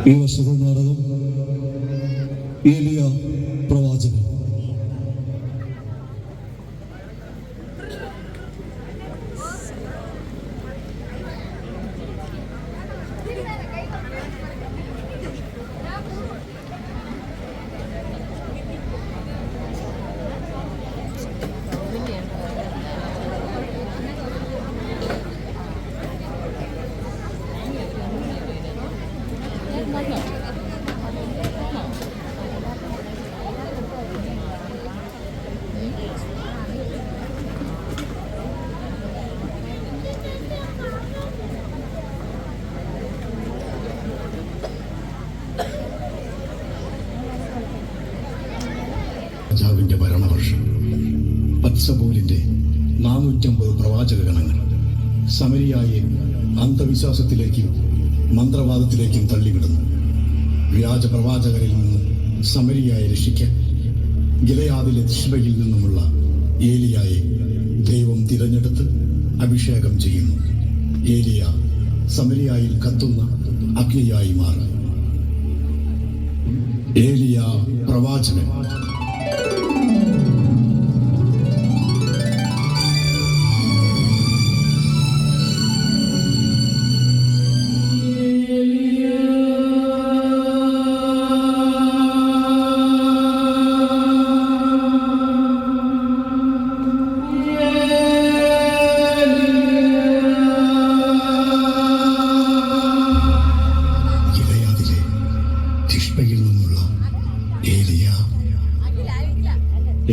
ഈ വർഷത്തെ നാടകം ഏലിയ പ്രവാചകൻ. രാജാവിന്റെ ഭരണവർഷം. പത്സബൂലിന്റെ 450 പ്രവാചക ഗണങ്ങൾ സമരിയായെ അന്ധവിശ്വാസത്തിലേക്കും മന്ത്രവാദത്തിലേക്കും തള്ളിവിടുന്നു. വ്യാജ പ്രവാചകരിൽ നിന്ന് സമരിയായെ രക്ഷിക്കാൻ ഗിലെയാദിലെ തിഷ്ബയിൽ നിന്നുമുള്ള ഏലിയായെ ദൈവം തിരഞ്ഞെടുത്ത് അഭിഷേകം ചെയ്യുന്നു. ഏലിയ സമരിയായിൽ കത്തുന്ന അഗ്നിയായി മാറി. ഏലിയ പ്രവാചകൻ.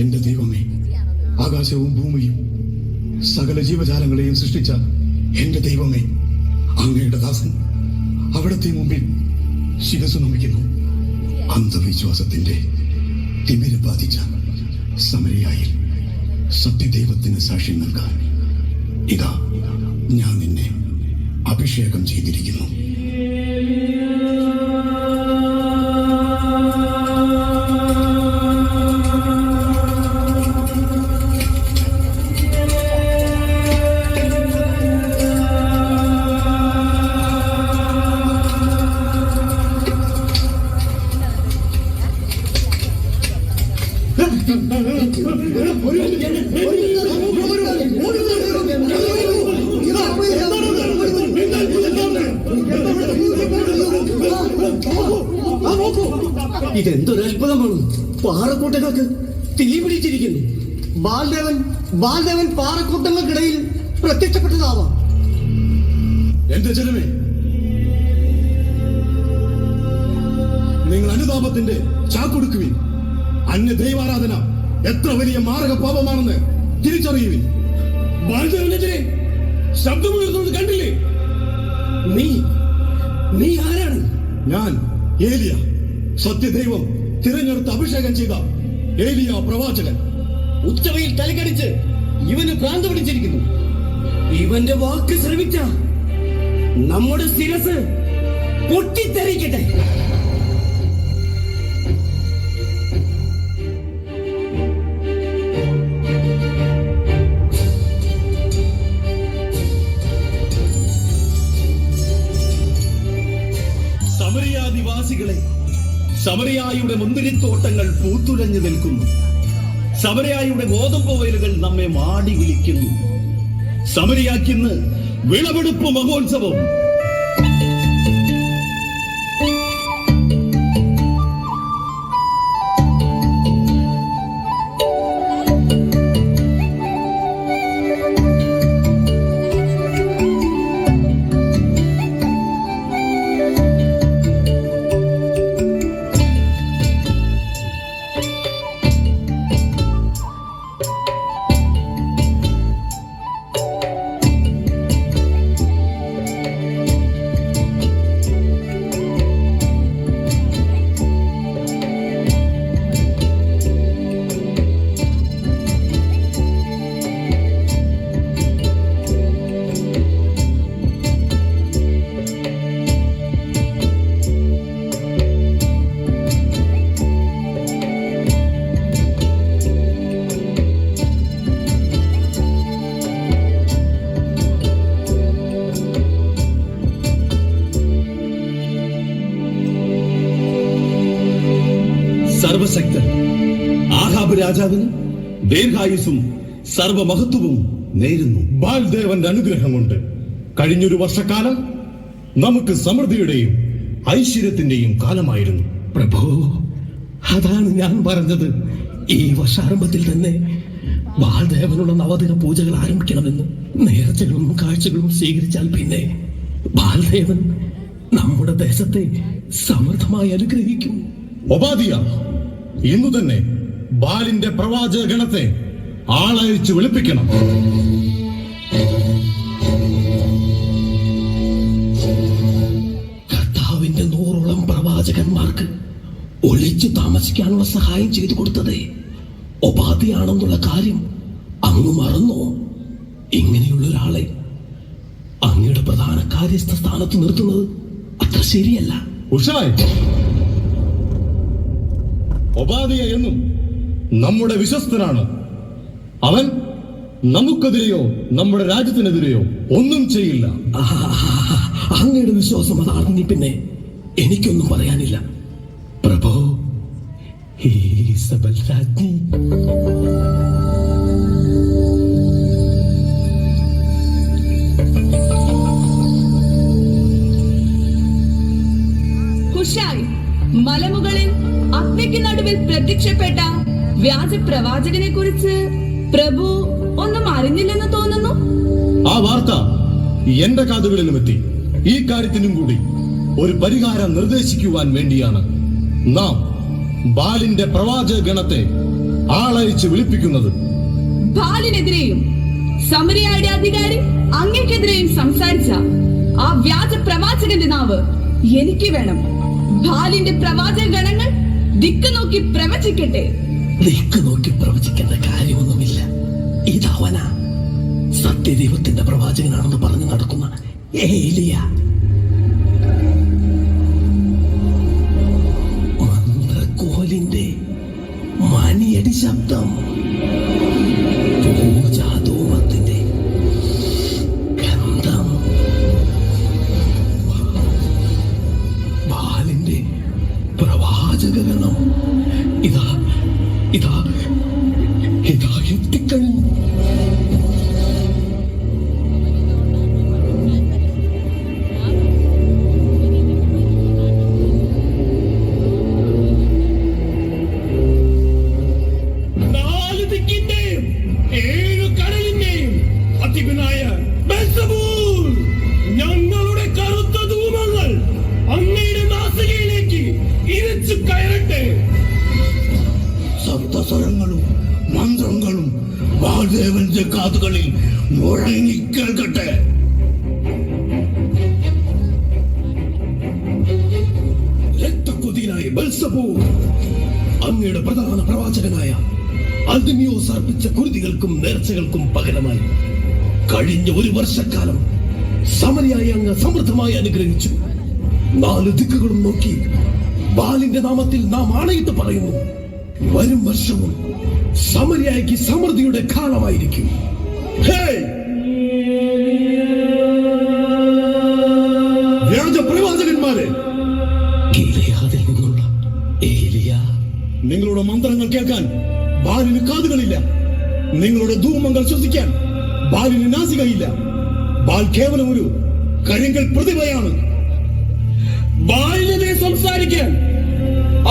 എന്റെ ദൈവമേ, ആകാശവും ഭൂമിയും സകല ജീവജാലങ്ങളെയും സൃഷ്ടിച്ച എന്റെ ദൈവമേ, അങ്ങയുടെ ദാസൻ അവിടുത്തെ മുമ്പിൽ ശിരസ് നമിക്കുന്നു. അന്ധവിശ്വാസത്തിന്റെ തിമിര് ബാധിച്ച സമരിയായിൽ സത്യദൈവത്തിന് സാക്ഷ്യം നൽകാൻ ഇതാ ഞാൻ നിന്നെ അഭിഷേകം ചെയ്തിരിക്കുന്നു. ഇതെന്തൊരു അത്ഭുതമാണ്! പാറക്കൂട്ടങ്ങൾക്ക് തീ പിടിച്ചിരിക്കുന്നു. ബാൽദേവൻ പാറക്കൂട്ടങ്ങൾക്കിടയിൽ പ്രത്യക്ഷപ്പെട്ടതാവാം. എന്റെ ജനമേ, നിങ്ങൾ അനുതാപത്തിന്റെ ചാക്കൊടുക്കുവിൻ. അന്യ ദൈവാരാധന എത്ര വലിയ മാരക പാപമാണെന്ന് തിരിച്ചറിയുവിൻ. ബാൽദേവനെതിരെ ശബ്ദമുയർന്നത് കണ്ടില്ലേ? നീ ആരാണ്? ഞാൻ ഏലിയ, സത്യദൈവം തിരഞ്ഞെടുത്ത് അഭിഷേകം ചെയ്ത ഏലിയ പ്രവാചകൻ. ഉച്ചവയിൽ തലക്കടിച്ച് ഇവന് ഭ്രാന്ത് പിടിച്ചിരിക്കുന്നു. ഇവന്റെ വാക്ക് ശ്രമിച്ച നമ്മുടെ ശിരസ് പൊട്ടിത്തെറിക്കട്ടെ. സമരിയാദിവാസികളെ, സമരിയായുടെ മുന്തിരിത്തോട്ടങ്ങൾ പൂത്തുലഞ്ഞു നിൽക്കുന്നു. സമരിയായുടെ ഗോതമ്പ് വയലുകൾ നമ്മെ മാടി വിളിക്കുന്നു. സമരിയാക്കിന്ന് വിളവെടുപ്പ് മഹോത്സവം. സർവശക്തൻ ആഹാബ് രാജാവിന് ദീർഘായുസ്സും സർവമഹത്വവും നേരുന്നു. ബാൽദേവന്റെ അനുഗ്രഹം കൊണ്ട് കഴിഞ്ഞൊരു വർഷക്കാലം നമുക്ക് സമൃദ്ധിയുടെയും ഐശ്വര്യത്തിന്റെയും കാലമായിരുന്നു. പ്രഭു, അതാണ് ഞാൻ പറഞ്ഞത്. ഈ വർഷാരംഭത്തിൽ തന്നെ ബാൽദേവനുള്ള നവദിന പൂജകൾ ആരംഭിക്കണമെന്ന്. നേർച്ചകളും കാഴ്ചകളും സ്വീകരിച്ചാൽ പിന്നെ ബാൽദേവൻ നമ്മുടെ ദേശത്തെ സമൃദ്ധമായി അനുഗ്രഹിക്കും. ഒബാദിയ, ഇന്നു തന്നെ ബാലിന്റെ പ്രവാചക ഗണത്തെ ആളയച്ച് വിളിപ്പിക്കണം. കർത്താവിന്റെ 100ഓളം പ്രവാചകന്മാർക്ക് ഒളിച്ചു താമസിക്കാനുള്ള സഹായം ചെയ്തു കൊടുത്തത് ഒബാദിയാണെന്നുള്ള കാര്യം അങ്ങ് മറന്നോ? ഇങ്ങനെയുള്ള ഒരാളെ അങ്ങയുടെ പ്രധാന കാര്യസ്ഥ സ്ഥാനത്ത് നിർത്തുന്നത് അത്ര ശരിയല്ല. ഉഷായ്, ഒബാദിയ എന്നും നമ്മുടെ വിശ്വസ്തനാണ്. അവൻ നമുക്കെതിരെയോ നമ്മുടെ രാജ്യത്തിനെതിരെയോ ഒന്നും ചെയ്യില്ല. അങ്ങയുടെ വിശ്വാസം അതാണെന്ന് പിന്നെ എനിക്കൊന്നും പറയാനില്ല. പ്രഭു, ഈസബൽ രാജ്ഞി ഹുഷായ്, മലമുകളിൽ അഗ്നിക്ക് നടുവിൽ പ്രത്യക്ഷപ്പെട്ട വ്യാജ പ്രവാചകനെ കുറിച്ച് പ്രഭു ഒന്നും അറിഞ്ഞില്ലെന്ന് തോന്നുന്നു. ആ വാർത്ത എന്റെ കാതുകളിലും എത്തി. ഈ കാര്യത്തിനും കൂടി ഒരു പരിഹാരം നിർദ്ദേശിക്കുവാൻ വേണ്ടിയാണ് നാം ബാലിന്റെ പ്രവാചക ഗണത്തെ ആളയച്ച് വിളിപ്പിക്കുന്നത്. ബാലിനെതിരെയും സമരിയായുടെ അധികാരി അങ്ങേക്കെതിരെയും സംസാരിച്ച ആ വ്യാജ പ്രവാചകന്റെ നാവ് എനിക്ക് വേണം. ബാലിന്റെ പ്രവാചക ഗണങ്ങൾ ദിക്ക് നോക്കി പ്രവചിക്കട്ടെ. ദിക്ക് നോക്കി പ്രവചിക്കേണ്ട കാര്യമൊന്നുമില്ല. ഇതവനാ സത്യദൈവത്തിന്റെ പ്രവാചകനാണെന്ന് പറഞ്ഞു നടക്കുന്ന ഏലിയ. മന്ത്രകോലിന്റെ മണിയടി ശബ്ദം, പൂജാധൂമത്തിന്റെ ഗന്ധം, ബാലിന്റെ പ്രവാചകഗണം ഇതാ ഇതാ ഇതാ എത്തിക്കഴിഞ്ഞു. ഞങ്ങളുടെ കറുത്ത ധൂമങ്ങൾ അങ്ങയുടെ നാസികയിലേക്ക് ഇരച്ചു കയറട്ടെ. സപ്തസ്വരങ്ങളും മന്ത്രങ്ങളും ബാൽദേവന്റെ കാതുകളിൽ മുഴങ്ങി കേൾക്കട്ടെ. രക്തക്കൊതിയിലായ ബെൽസബൂൽ, അങ്ങയുടെ പ്രധാന പ്രവാചകനായ അൽദിമിയോസ് അർപ്പിച്ച കുരുതികൾക്കും നേർച്ചകൾക്കും പകരമായി കഴിഞ്ഞ ഒരു വർഷക്കാലം സമരിയായി അങ്ങ് സമൃദ്ധമായി അനുഗ്രഹിച്ചു. 4 ദിക്കുകളും നോക്കി ബാലിന്റെ നാമത്തിൽ നാം ആണയിട്ട് പറയുന്നു, വരും വർഷവും സമരിയായിക്ക് സമൃദ്ധിയുടെ കാലമായിരിക്കും. വ്യാജപ്രവാചകന്മാരെ, ഗിലെയാദിൽ നിന്നുള്ള ഏലിയ, നിങ്ങളുടെ മന്ത്രങ്ങൾ കേൾക്കാൻ ബാലിന് കാതുകളില്ല. നിങ്ങളുടെ ധൂമങ്ങൾ ശ്വസിക്കാൻ ബാലിന് നാസികയില്ല. ബാൽ കേവലം ഒരു കരിങ്കൽ പ്രതിഭയാണ്. ബാലിനെതിരെ സംസാരിക്കാൻ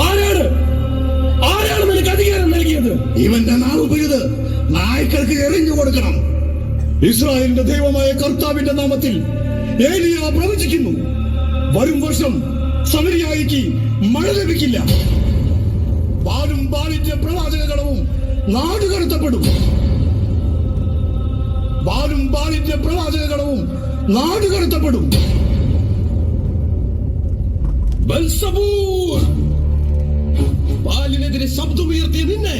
ആരാണ് നിനക്ക് അധികാരം നൽകിയത്? ഇവന്റെ നാവ് പിഴുത് നായ്ക്കൾക്ക് എറിഞ്ഞു കൊടുക്കണം. ഇസ്രായേലിന്റെ ദൈവമായ കർത്താവിന്റെ നാമത്തിൽ ഏലിയ പ്രവചിക്കുന്നു, വരും വർഷം സമരിയായിക്ക് മഴ ലഭിക്കില്ല. ബാലും ബാലിന്റെ പ്രവാചകഗണവും നാട് കടത്തപ്പെടും. ബാലും ബാലിന്റെ പ്രവാചകഗണവും നാട് കടത്തപ്പെടും. ബെൽസബൂൽ, ബാലിനെതിരെ ശബ്ദമുയർത്തിയ നിന്നെ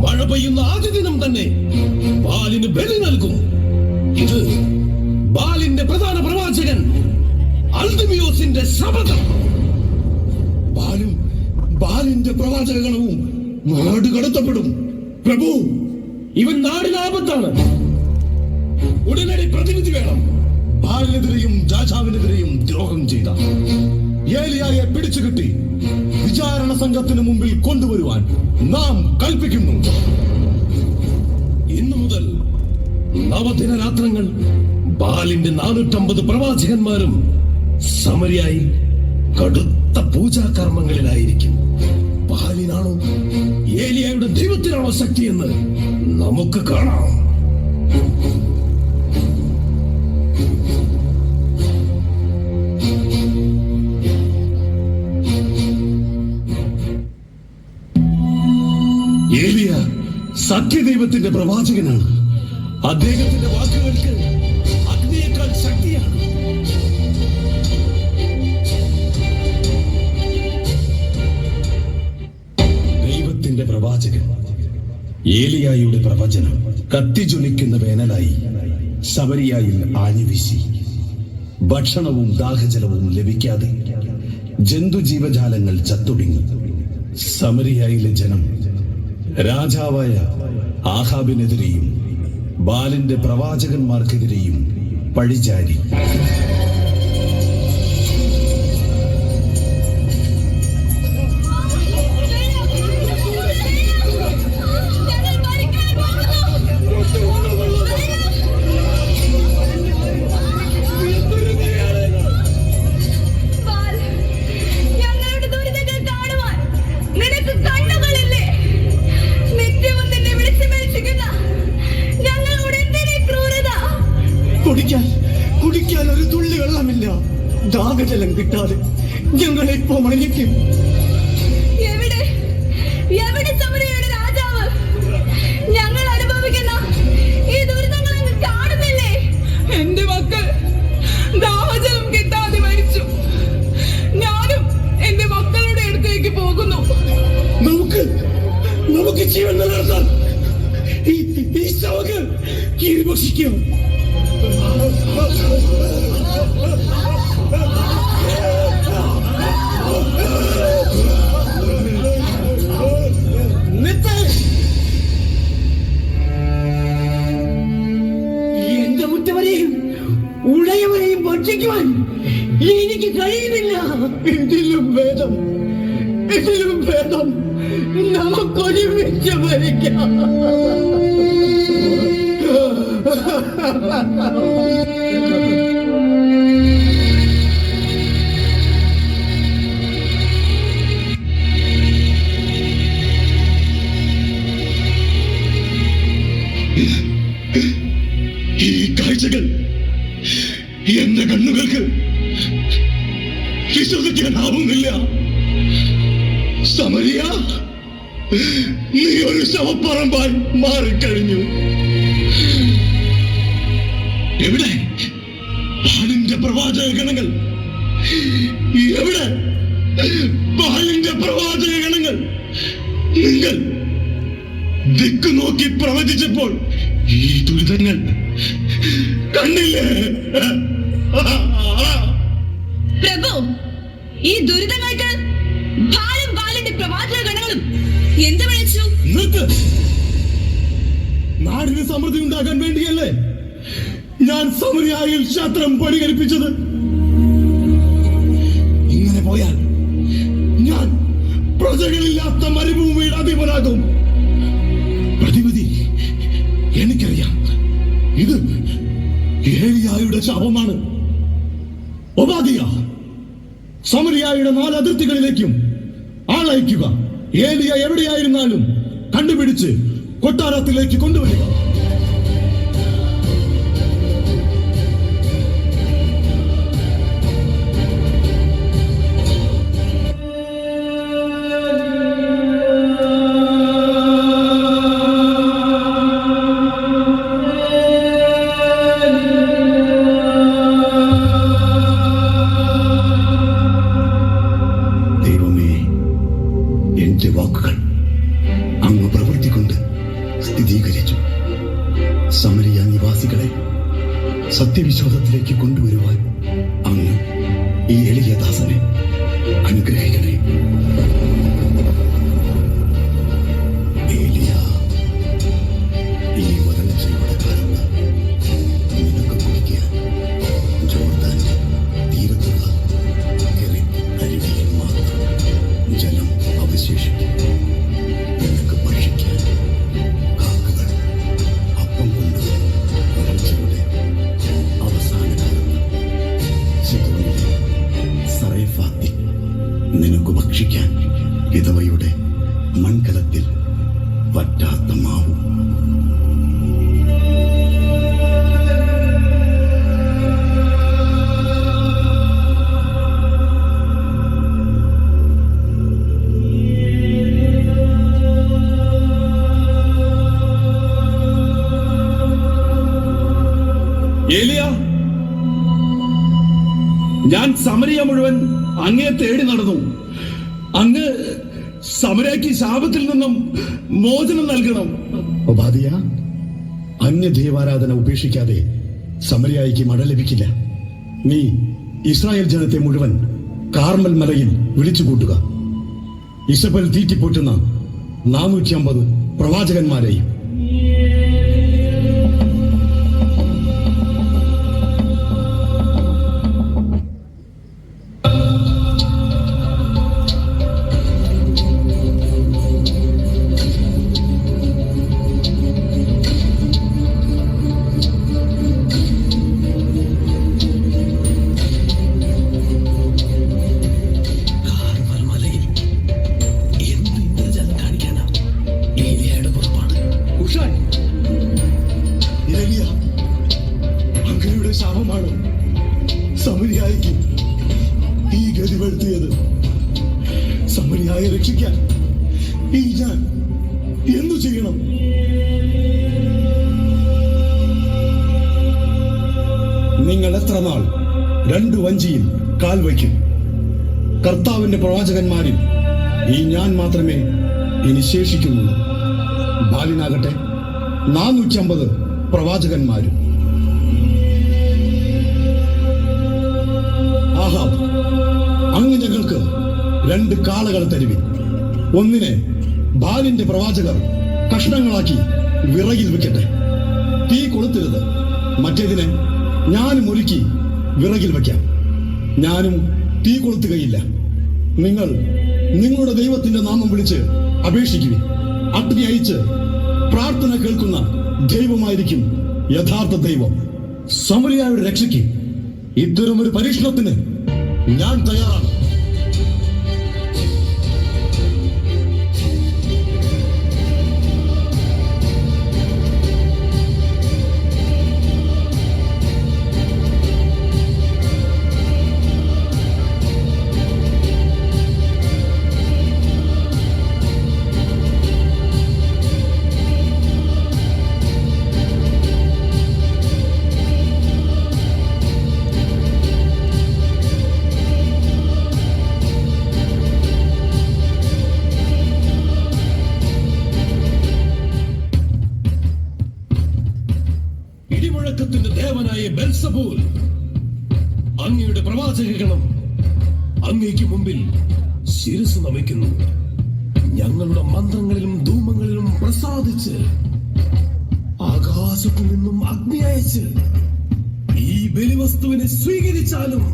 മഴ പെയ്യുന്ന ആദ്യ ദിനം തന്നെ ബാലിന് ബലി നൽകും. ഇത് ബാലിന്റെ പ്രധാന പ്രവാചകൻ അൽദിമിയോസിന്റെ ശപഥം. ബാലിന്റെ പ്രവാചകഗണവും നാട് കടത്തപ്പെടും. പ്രഭു, ഇവൻ നാടിന് ആപത്താണ്. ഉടനടി പ്രതിനിധി വേണം. ബാലിനെതിരെയും രാജാവിനെതിരെയും ദ്രോഹം ചെയ്ത ഏലിയായെ പിടിച്ചുകിട്ടി വിചാരണ സംഘത്തിന് മുമ്പിൽ കൊണ്ടുവരുവാൻ നാം കൽപ്പിക്കുന്നു. ഇന്നു മുതൽ നവദിന രാത്രങ്ങൾ ബാലിന്റെ 450 പ്രവാചകന്മാരും സമരിയായി കടുത്ത പൂജാകർമ്മങ്ങളിലായിരിക്കും. ബാലിനാണോ ഏലിയായുടെ ദൈവത്തിനാണോ ശക്തിയെന്ന് നമുക്ക് കാണാം. ഏലിയ സത്യദൈവത്തിന്റെ പ്രവാചകനാണ്. അദ്ദേഹത്തിന്റെ വാക്കുകൾക്ക് അഗ്നിയേക്കാൾ ശക്തിയാണ്. ദൈവത്തിന്റെ പ്രവാചകൻ ഏലിയായുടെ പ്രവചനം കത്തിജ്വലിക്കുന്ന വേനലായി ശമരിയായിൽ ആഞ്ഞുവീശി. ഭക്ഷണവും ദാഹജലവും ലഭിക്കാതെ ജന്തുജീവജാലങ്ങൾ ചത്തൊടുങ്ങി. സമരിയായിലെ ജനം രാജാവായ ആഹാബിനെതിരെയും ബാലിന്റെ പ്രവാചകന്മാർക്കെതിരെയും പഴിചാരി. കുടിക്കാൻ ഒരു തുള്ളി വെള്ളമില്ല. ദാഹജലം കിട്ടാതെ ഞങ്ങളെ ഇപ്പോ മരിക്കും. എവിടെ സമരിയയുടെ രാജാവ്? ഞങ്ങൾ അനുഭവിക്കുന്ന ഈ ദുരിതങ്ങൾ അങ്ങ് കാണുന്നില്ലേ? എന്റെ മക്കൾ ദാഹജലം കിട്ടാതെ മരിച്ചു. ഞാനും എന്റെ മക്കളുടെ അടുത്തേക്ക് പോകുന്നു. നമുക്ക് ജീവൻ നിലനിർത്താൻ ഈ ശവക്ക് കീഴ്ഭക്ഷിക്കും. എന്റെ മുറ്റവരെയും ഉടയവരെയും ഭക്ഷിക്കുവാൻ എനിക്ക് കഴിയുന്നില്ല. ഇതിലും ഭേദം നമുക്കൊരുമിച്ച് മരിക്കാം. ഈ കാഴ്ചകൾ എന്റെ കണ്ണുകൾക്ക് വിശ്വസിക്കാനാവുന്നില്ല. സമരിയ, നീ ഒരു ശവപ്പറമ്പായി മാറിക്കഴിഞ്ഞു. എവിടെ ബാലിന്റെ പ്രവാചക ഗണങ്ങൾ? എവിടെ ബാലിന്റെ പ്രവാചക ഗണങ്ങൾ? നിങ്ങൾ ദിക്കു നോക്കി പ്രവചിച്ചപ്പോൾ ഈ ദുരിതങ്ങൾ കണ്ടില്ലേ? പ്രഭു, ഈ ദുരിതങ്ങൾക്ക് ബാലിന്റെ പ്രവാചക ഗണങ്ങളും എന്ത് വിളിച്ചു? നിർത്ത്. നാടിന് സമൃദ്ധി ഉണ്ടാകാൻ വേണ്ടിയല്ലേ ഞാൻ സമരിയായിൽ ക്ഷേത്രം പണികരിപ്പിച്ചത്? ഇങ്ങനെ പോയാൽ ഞാൻ പ്രജകളില്ലാത്ത മരുഭൂമിയുടെ അധിപനാകും. പ്രതിവിധി എനിക്കറിയാം. ഇത് ഏലിയായുടെ ശാപമാണ്. ഒബാദിയ, സമരിയായുടെ 4 അതിർത്തികളിലേക്കും ആളയക്കുക. ഏലിയ എവിടെയായിരുന്നാലും കണ്ടുപിടിച്ച് കൊട്ടാരത്തിലേക്ക് കൊണ്ടുവരിക. വാക്കുകൾ അങ്ങ് പ്രവൃത്തി കൊണ്ട് സ്ഥിരീകരിച്ചു. സമരിയ നിവാസികളെ സത്യവിശ്വാസത്തിലേക്ക് കൊണ്ടുവരുവാൻ അങ്ങ് ഈ എളിയ ദാസനെ അനുഗ്രഹിക്കണേ. ഏലിയ, ഈ വരൾച്ചയുടെ കാലത്ത് നിനക്ക് കുടിക്കാൻ ജോർദാന്റെ തീരത്തുള്ള അരുവിയിൽ മാത്രം ജലം നിനക്ക് ഭക്ഷിക്കാൻ വിധവയുടെ മൺകലത്തിൽ വറ്റാത്ത മാവും. ഏലിയ, ഞാൻ സമരിയ മുഴുവൻ അങ്ങേ തേടി നടന്നു. അങ്ങ് സമരയ്ക്ക് ശാപത്തിൽ നിന്നും മോചനം നൽകണം. ഒബാദിയ, അന്യദൈവാരാധന ഉപേക്ഷിക്കാതെ സമരിയായിക്ക് മഴ ലഭിക്കില്ല. നീ ഇസ്രായേൽ ജനത്തെ മുഴുവൻ കാർമൽ മലയിൽ വിളിച്ചുകൂട്ടുക. ഇസബൽ തീറ്റിപ്പോറ്റുന്ന 450 പ്രവാചകന്മാരെയും. അങ്ങയുടെ ശാപമാണ് സമരിയായിക്ക് ഈ ഗതി വരുത്തിയത്. സമരിയായെ രക്ഷിക്കാൻ ഈ ഞാൻ എന്തു ചെയ്യണം? നിങ്ങൾ എത്ര നാൾ 2 വഞ്ചിയിൽ കാൽ വയ്ക്കും? കർത്താവിന്റെ പ്രവാചകന്മാരിൽ ഈ ഞാൻ മാത്രമേ ഇനി ശേഷിക്കുന്നുള്ളൂ. ബാലിനാകട്ടെ 450 പ്രവാചകന്മാരും. ആഹാബ്, അങ്ങ് ഞങ്ങൾക്ക് 2 കാളകൾ തരുവിൻ. ഒന്നിനെ ബാലിന്റെ പ്രവാചകർ കഷ്ണങ്ങളാക്കി വിറകിൽ വെക്കട്ടെ, തീ കൊളുത്തരുത്. മറ്റേതിനെ ഞാനും ഒരുക്കി വിറകിൽ വയ്ക്കാം, ഞാനും തീ കൊളുത്തുകയില്ല. നിങ്ങൾ നിങ്ങളുടെ ദൈവത്തിന്റെ നാമം വിളിച്ച് അപേക്ഷിക്കുവിൻ. അഗ്നി അയച്ച് പ്രാർത്ഥന കേൾക്കുന്ന ദൈവമായിരിക്കും യഥാർത്ഥ ദൈവം. സമരിയായുടെ രക്ഷയ്ക്ക് ഇത്തരമൊരു പരീക്ഷണത്തിന് ഞാൻ തയ്യാറാണ്. ഇടിമുഴക്കത്തിന്റെ ദേവനായ ബെൽസബൂൽ, അങ്ങയുടെ പ്രവാചകഗണം അങ്ങേക്ക് മുമ്പിൽ ശിരസ് നമിക്കുന്നു. ഞങ്ങളുടെ മന്ത്രങ്ങളിലും ധൂമങ്ങളിലും പ്രസാദിച്ച് ആകാശത്തു നിന്നും അഗ്നി അയച്ച് ഈ ബലിവസ്തുവിനെ സ്വീകരിച്ചാലും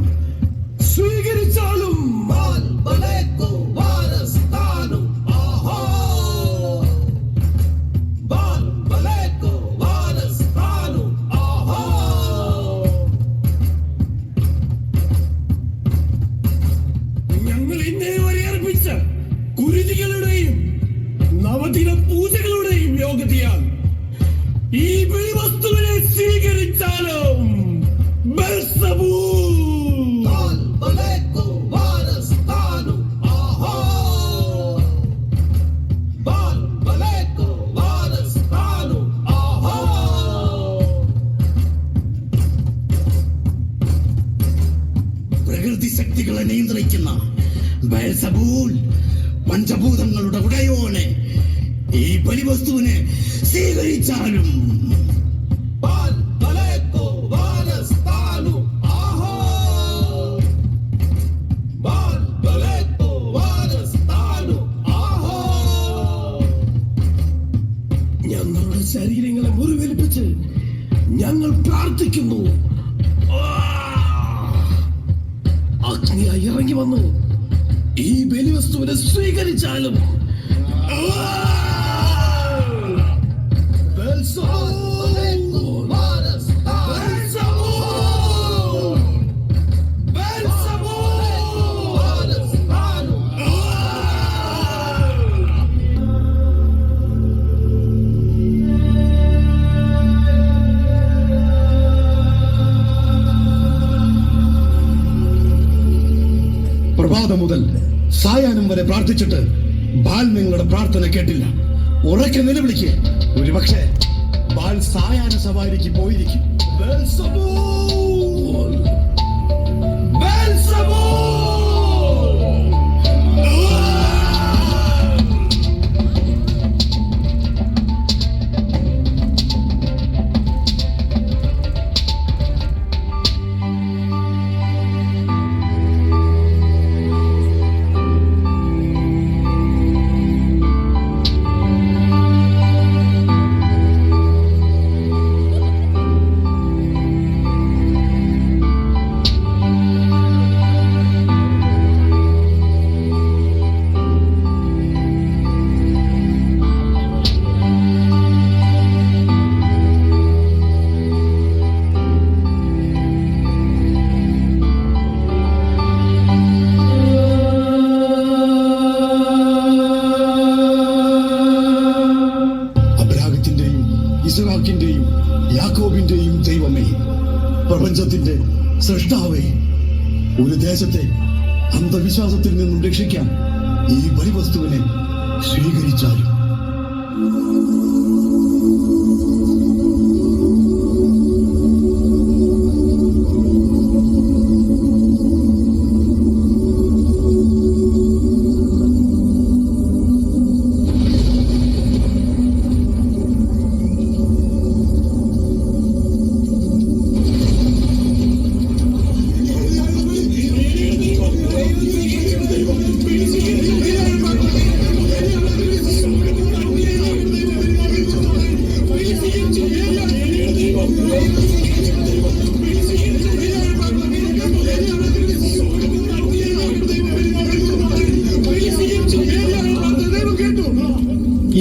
ഞങ്ങൾ ഇന്നേ വരെ അർപ്പിച്ച കുരുതികളുടെയും നവദിന പൂജകളുടെയും യോഗ്യതയാൽ ഈ ബലിവസ്തുവിനെ സ്വീകരിച്ചാലും പ്രകൃതി ശക്തികളെ നിയന്ത്രിക്കുന്ന ബെൽസബൂൽ, പഞ്ചഭൂതങ്ങളുടെ ഉടയോനെ, ഈ ബലിവസ്തുവിനെ സ്വീകരിച്ചാലും ഞങ്ങളുടെ ശരീരങ്ങളെ മുറിവേൽപ്പിച്ച് ഞങ്ങൾ പ്രാർത്ഥിക്കുന്നു. അഗ്നിയായി ഇറങ്ങി വന്നു ഈ ബലിവസ്തുവിനെ സ്വീകരിച്ചാലും പ്രഭാതം മുതൽ സായാഹ്നം വരെ പ്രാർത്ഥിച്ചിട്ട് ബാൽ നിങ്ങളുടെ പ്രാർത്ഥന കേട്ടില്ല. ഉറക്കെ നിലവിളിക്ക്. ഒരുപക്ഷെ ബാൽ സായാഹ്ന സവാരിക്ക് പോയിരിക്കും. ബെൽസബൂൽ! ബെൽസബൂൽ! ഇസ്ഹാക്കിന്റെയും യാക്കോബിന്റെയും ദൈവമേ, പ്രപഞ്ചത്തിന്റെ സൃഷ്ടാവേ, ഒരു ദേശത്തെ അന്ധവിശ്വാസത്തിൽ നിന്നും രക്ഷിക്കാൻ ഈ ബലിവസ്തുവിനെ സ്വീകരിച്ചാലും.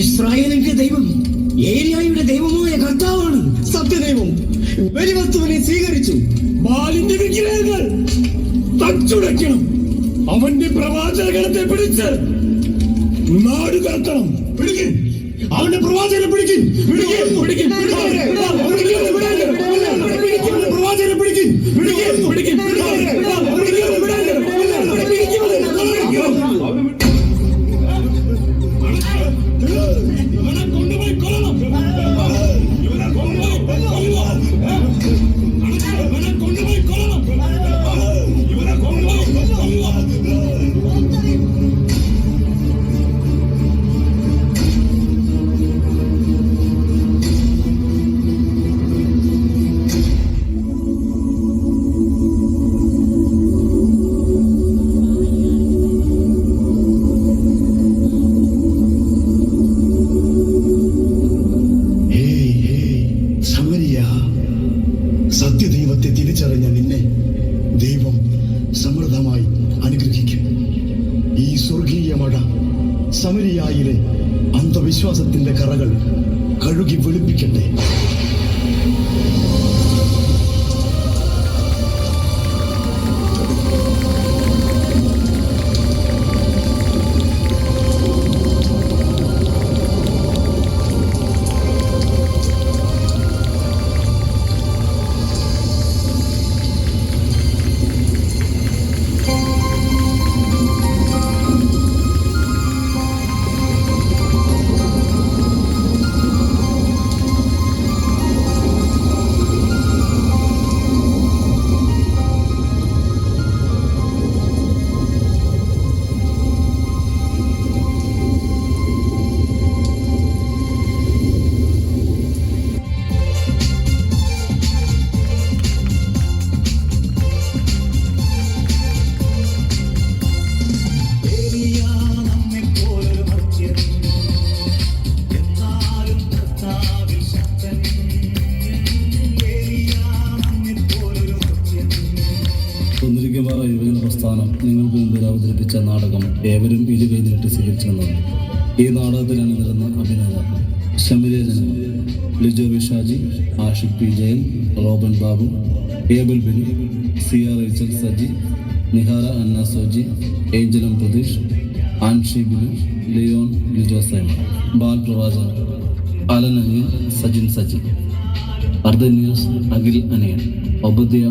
ഇസ്രായേലിന്റെ ദൈവം ഏലിയായുടെ ദൈവമായ കർത്താവാണ് സത്യദൈവം. ബലിവസ്തുവിനെ സ്വീകരിച്ചു. ബാലിന്റെ വിഗ്രഹങ്ങൾ തച്ചുടയ്ക്കണം. അവന്റെ പ്രവാചകഗണത്തെ പിടിച്ച് നാട് കടത്തണം. പിടിക്കും, അവന്റെ പ്രവാചകനെ പിടിക്കും. പ്രവാചകനെ പിടിക്കും. ഇവനെ കൊണ്ടുപോയി കൊല്ലണം. ഇവനെ കൊണ്ടുപോയി കൊല്ലണം. ഇവനെ കൊണ്ടുപോയി കൊല്ലണം. ഇവനെ കൊണ്ടുപോയി കൊല്ലണം. സത്യദൈവത്തെ തിരിച്ചറിഞ്ഞ നിന്നെ ദൈവം സമൃദ്ധമായി അനുഗ്രഹിക്കും. ഈ സ്വർഗീയ മഴ സമരിയായിലെ അന്ധവിശ്വാസത്തിന്റെ കറകൾ കഴുകി വെളുപ്പിക്കട്ടെ. കുന്തിരിക്കപ്പാറ യുവജന പ്രസ്ഥാനം നിങ്ങൾക്ക് മുമ്പിൽ അവതരിപ്പിച്ച നാടകം ഏവരും ഇരുകൈ നീട്ടി സ്വീകരിച്ചെന്നാണ്. ഈ നാടകത്തിൽ അണിനിരന്ന അഭിനേതാക്കൾ: ശമിരിയ ജനങ്ങൾ, ലിജോ വിഷാജി, Ashiq P Jayan, Robin Babu, Abel Bini, Siya Rachel Saji, Nihara Anna Soji, ഏഞ്ചലം Pratheesh, Anshi Binu, Leon Lijo Simon, Baal പ്രവാചകൻ അലൻ അനിയൻ, സജിൻ സജി, അർദ്ധന്യൂസ് അഖിൽ അനിയൻ, ഒബദ്യ,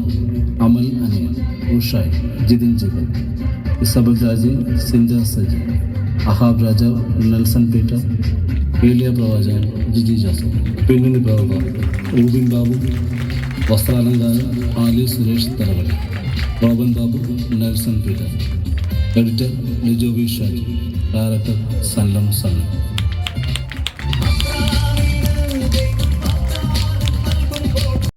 അമൽ അനിയൻ, ഉഷായ്, ജിതിൻ ജഗൽ, ഇസബൽ രാജി, സിഞ്ച സജി, അഹാബ് രാജാവ്, നെൽസൺ പീറ്റർ, ഏലിയ പ്രവാചകൻ, ജിജി ജോസഫ്. പിന്നണി പ്രവർത്തകർ ഊബിൻ ബാബു, വസ്ത്രാലങ്കാരം Ali Suresh Thalavadi, Robin Babu, Nelson Peter. Editor ലിജോബി ഷാജി. ഡയറക്ടർ സല്ലം സണ്ണി.